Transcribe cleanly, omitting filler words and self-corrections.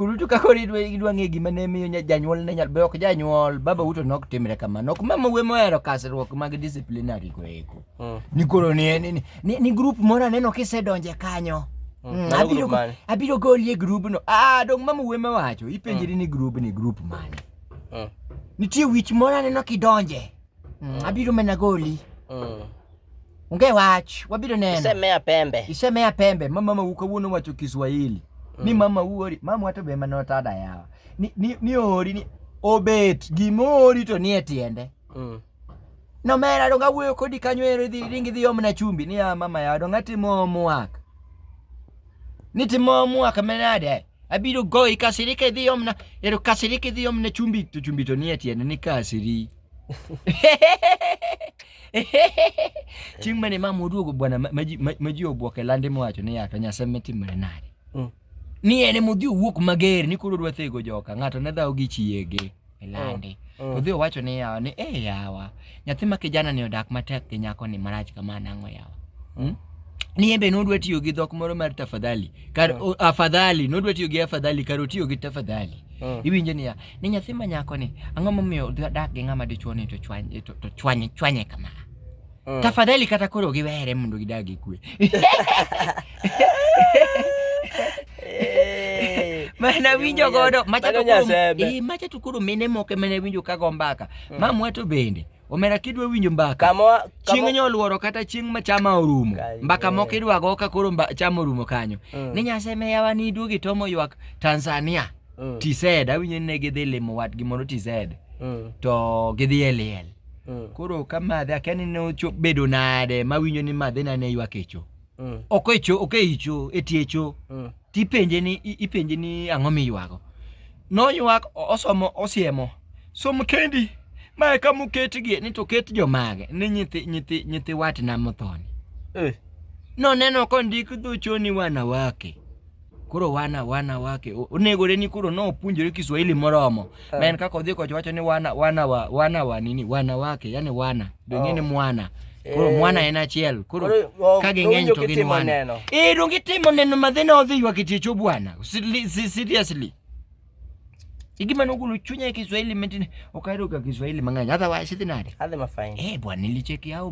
Kurutu kakori idwa ng'e gima ne miyo janyuol ne nyal bok janyuol baba uto nok timre kamano. Ok mama we mohero kasruok mag disciplinary go eko. Ni koro ni group moro aneno kisedonje kanyo. Abiro goli e group no. Dong mama we mawacho ipenjiri ni group mane. Nitie wich moro aneno kidonje. Abiro mena goli. Unge wach, wabiro neno. Isemea pembe. Mama ukawuono wacho Kiswahili. Ni mama uori, mama wato be manotada yawa. Ni ori ni obet gimori to nie tiende. No mera donga wuoyo kodi kanyo ringi dhi omna chumbi ni mama yawa donga timo muak. Ni timo muak menade. Abiro goi kasirike dhi omna, kasirike dhi omna chumbi to nie tiende ni kasiri. Chieng' mane mama oduogo bwana maji obuoke lande mowacho ni to Nyasaye timore nade. Ni ene modhi wuok mager ni koro dwa thego joka ng'ato ne dhaw gi chiege e lande. Odhi owacho ni yawa ni yawa nyathi ma kijana ni odak matek gi nyako ni marach kama nang'o yawa. Ni embe nodwa tiyo gi dhok moro mar tafadhali. Afadhali nodwa tiyo gi afadhali kar otiyo gi tafadhali. Iwinjo ni ni nyathi ma nyako ni ang'o momiyo dak gi ng'ama dichuo ni to chwanye kama. Tafadhali kata koro giwere mondo gidag gi kwe. Mana winjo godo macha to koro mine moke mane winjo kago mbaka. Mamwa to bende omera kidwa winjo mbaka. Chieng' nyoluoro kata chieng' ma chama orumo. Mbaka moko idwa go ka koro chama orumo kanyo. Ni Nyasaye me yawa ni duogi tomo ywak Tanzania. TZ awinjo ne gidhi limo watgi mondo TZ. To gidhi eliel. Koro kamadhe akeni no bedo nade mawinjo ni madhe na ne ywak echo. Okeicho etiecho. Ipenje ni ang'o miywago. No ywak osomo osiemo. Som kendi mae kamu ketgi ni to ket jomage ni nyithi watna mothoni. No neno kondik dhochoni wana wake. Koro wana wake onegore ni kuro no opunjore Kiswahili moromo. Men kako odhi kocho wacho ni wana wake yani wana dongene mwana. Koro mwana en achiel. Koro kage ng'eny to gin mwana. Dongi timo neno madhena odhi ywak etiecho bwana. Seriously. Igima nogulu chunya Kiswahili mentine okairoga Kiswahili mang'eny. Otherwise idhi nade? Adhi mafine. Bwana nilicheki au